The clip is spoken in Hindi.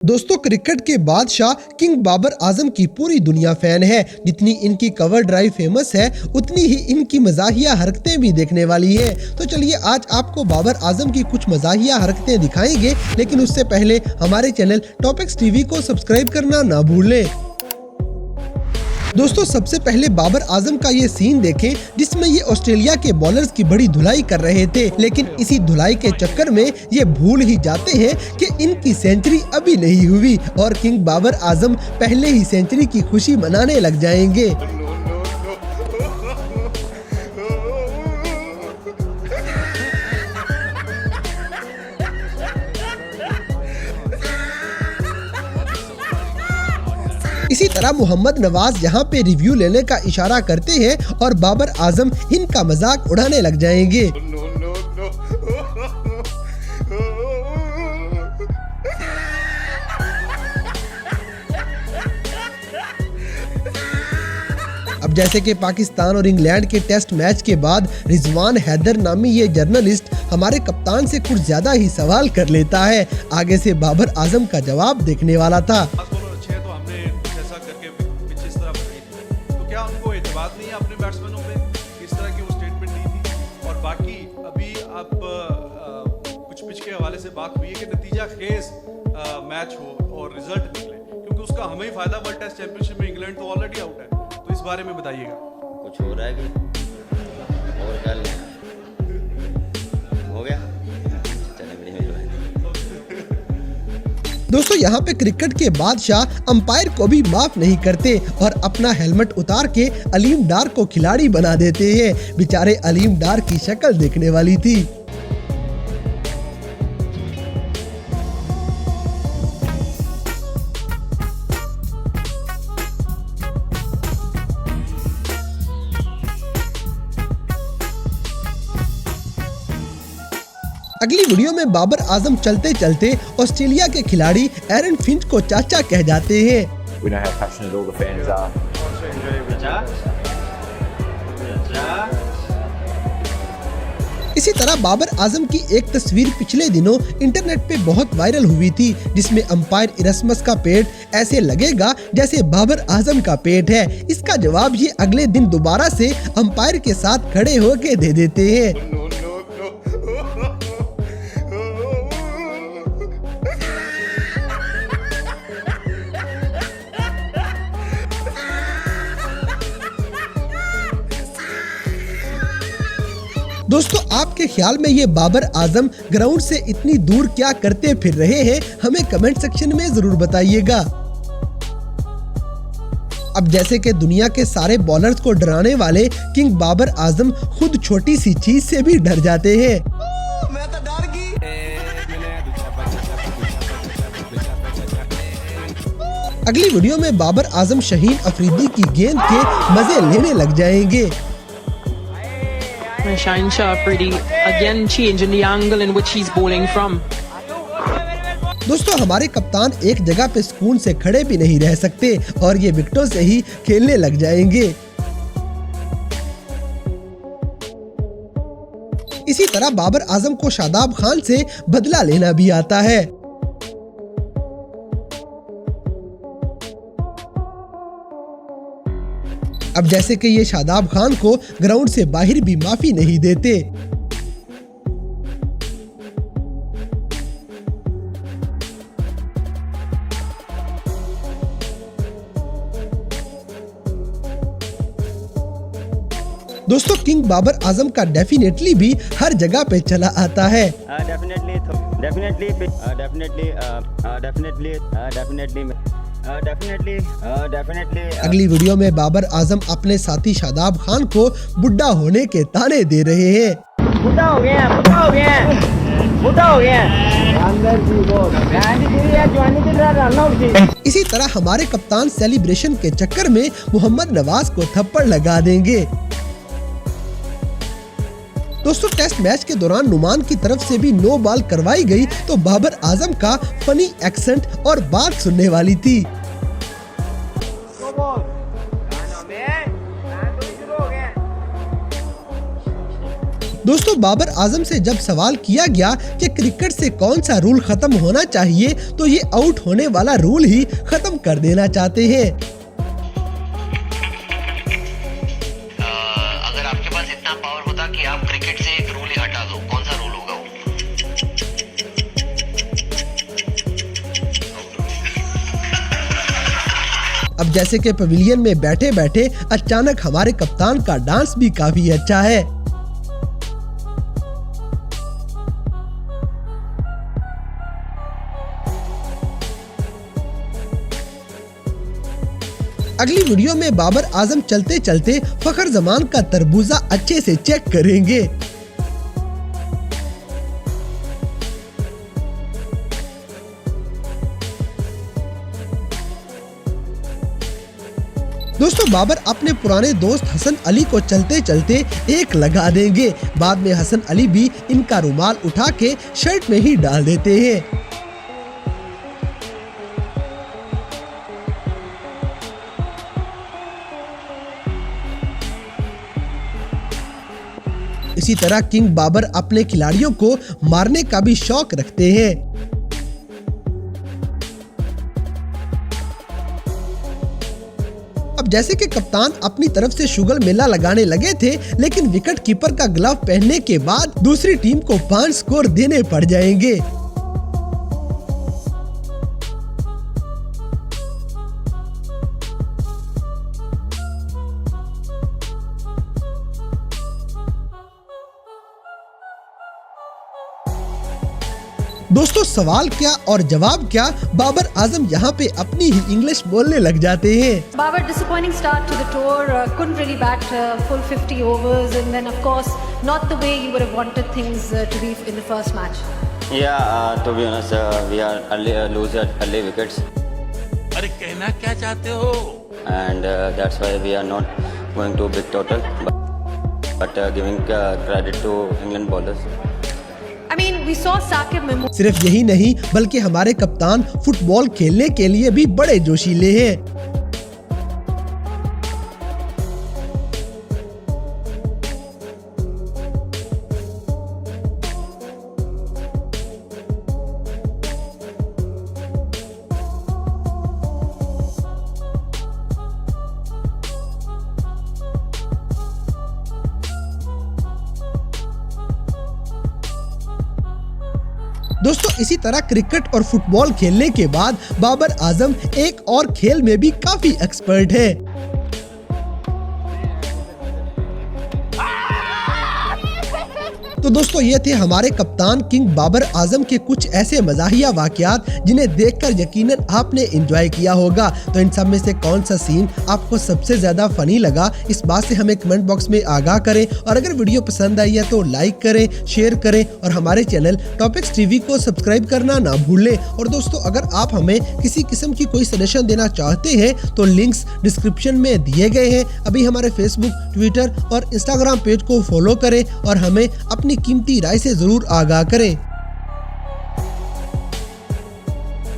दोस्तों, क्रिकेट के बादशाह किंग बाबर आजम की पूरी दुनिया फैन है। जितनी इनकी कवर ड्राइव फेमस है, उतनी ही इनकी मजाहिया हरकतें भी देखने वाली है। तो चलिए आज आपको बाबर आजम की कुछ मजाहिया हरकतें दिखाएंगे, लेकिन उससे पहले हमारे चैनल टॉपिक्स टीवी को सब्सक्राइब करना ना भूलें। दोस्तों, सबसे पहले बाबर आजम का ये सीन देखें जिसमें ये ऑस्ट्रेलिया के बॉलर्स की बड़ी धुलाई कर रहे थे, लेकिन इसी धुलाई के चक्कर में ये भूल ही जाते हैं कि इनकी सेंचुरी अभी नहीं हुई और किंग बाबर आजम पहले ही सेंचुरी की खुशी मनाने लग जाएंगे। इसी तरह मोहम्मद नवाज यहाँ पे रिव्यू लेने का इशारा करते हैं और बाबर आजम इनका मजाक उड़ाने लग जाएंगे। अब जैसे कि पाकिस्तान और इंग्लैंड के टेस्ट मैच के बाद रिजवान हैदर नामी ये जर्नलिस्ट हमारे कप्तान से कुछ ज्यादा ही सवाल कर लेता है। आगे से बाबर आजम का जवाब देखने वाला था। क्या उनको एतमाद नहीं है अपने बैट्समैनों पे? इस तरह की वो स्टेटमेंट दी थी। और बाकी अभी अब कुछ पिच के हवाले से बात हुई है कि नतीजा खेज मैच हो और रिजल्ट निकले, क्योंकि उसका हमें ही फायदा। वर्ल्ड टेस्ट चैंपियनशिप में इंग्लैंड तो ऑलरेडी आउट है, तो इस बारे में बताइएगा। कुछ हो रहा है कि और क्या हो गया? दोस्तों, यहाँ पे क्रिकेट के बादशाह अंपायर को भी माफ नहीं करते और अपना हेलमेट उतार के अलीम डार को खिलाड़ी बना देते हैं। बेचारे अलीम डार की शक्ल देखने वाली थी। अगली वीडियो में बाबर आजम चलते चलते ऑस्ट्रेलिया के खिलाड़ी एरन फिंच को चाचा कह जाते हैं। इसी तरह बाबर आजम की एक तस्वीर पिछले दिनों इंटरनेट पे बहुत वायरल हुई थी, जिसमें अंपायर इरस्मस का पेट ऐसे लगेगा जैसे बाबर आजम का पेट है। इसका जवाब ये अगले दिन दोबारा से अंपायर के साथ खड़े होके दे देते हैं। दोस्तों, आपके ख्याल में ये बाबर आजम ग्राउंड से इतनी दूर क्या करते फिर रहे हैं? हमें कमेंट सेक्शन में जरूर बताइएगा। अब जैसे कि दुनिया के सारे बॉलर्स को डराने वाले किंग बाबर आजम खुद छोटी सी चीज से भी डर जाते हैं। मैं तो डर गई। अगली वीडियो में बाबर आजम शहीन अफरीदी की गेंद के मजे लेने लग जाएंगे। Shaheen Afridi again changing the angle in which he's bowling from. दोस्तों, हमारे कप्तान एक जगह पे सुकून से खड़े भी नहीं रह सकते और ये विकेटों से ही खेलने लग जाएंगे। इसी तरह बाबर आजम को शादाब खान से बदला लेना भी आता है। अब जैसे कि ये शादाब खान को ग्राउंड से बाहर भी माफी नहीं देते। दोस्तों, किंग बाबर आजम का डेफिनेटली भी हर जगह पे चला आता है। अगली वीडियो में बाबर आजम अपने साथी शादाब खान को बुढ़ा होने के ताने दे रहे हैं। बुढ़ा हो गया, बुढ़ा हो गया, बुढ़ा हो गया। इसी तरह हमारे कप्तान सेलिब्रेशन के चक्कर में मोहम्मद नवाज को थप्पड़ लगा देंगे। दोस्तों, टेस्ट मैच के दौरान नुमान की तरफ से भी नो बॉल करवाई गई तो बाबर आजम का फनी एक्सेंट और बात सुनने वाली थी। दोस्तों बाबर आजम से जब सवाल किया गया कि क्रिकेट से कौन सा रूल खत्म होना चाहिए तो ये आउट होने वाला रूल ही खत्म कर देना चाहते हैं। अगर आपके पास इतना पावर होता कि आप क्रिकेट से एक रूल ही हटा दो, कौन सा रूल होगा वो? अब जैसे कि पवेलियन में बैठे बैठे अचानक हमारे कप्तान का डांस भी काफी अच्छा है। अगली वीडियो में बाबर आजम चलते चलते फखर जमान का तरबूजा अच्छे से चेक करेंगे। दोस्तों बाबर अपने पुराने दोस्त हसन अली को चलते चलते एक लगा देंगे। बाद में हसन अली भी इनका रुमाल उठा के शर्ट में ही डाल देते हैं। इसी तरह किंग बाबर अपने खिलाड़ियों को मारने का भी शौक रखते हैं। अब जैसे कि कप्तान अपनी तरफ से शुगर मेला लगाने लगे थे, लेकिन विकेट कीपर का ग्लव पहनने के बाद दूसरी टीम को 5 स्कोर देने पड़ जाएंगे। दोस्तों सवाल क्या और जवाब क्या, बाबर आजम यहाँ पे अपनी ही इंग्लिश बोलने लग जाते हैं। Babar, disappointing start to the tour. Couldn't really bat full 50 overs, and then of course not the way you would have wanted things to be in the first match. Yeah, to be honest, we are lose at early wickets, अरे कहना क्या चाहते हो? and that's why we are not going to big total, but giving credit to England bowlers. I mean, we saw Saqib Mahmood. सिर्फ यही नहीं बल्कि हमारे कप्तान फुटबॉल खेलने के लिए भी बड़े जोशीले हैं। दोस्तों इसी तरह क्रिकेट और फुटबॉल खेलने के बाद बाबर आजम एक और खेल में भी काफी एक्सपर्ट है। तो दोस्तों ये थे हमारे कप्तान किंग बाबर आजम के कुछ ऐसे मजाहिया वाकयात जिन्हें देखकर यकीनन आपने एंजॉय किया होगा। तो इन सब में से कौन सा सीन आपको सबसे ज्यादा फनी लगा, इस बात से हमें कमेंट बॉक्स में आगाह करें। और अगर वीडियो पसंद आई है तो लाइक करें, शेयर करें और हमारे चैनल टॉपिक्स टीवी को सब्सक्राइब करना ना भूलें। और दोस्तों अगर आप हमें किसी किस्म की कोई सजेशन देना चाहते हैं तो लिंक्स डिस्क्रिप्शन में दिए गए हैं। अभी हमारे फेसबुक, ट्विटर और इंस्टाग्राम पेज को फॉलो करें और हमें अपनी कीमती राय से जरूर आगाह करें।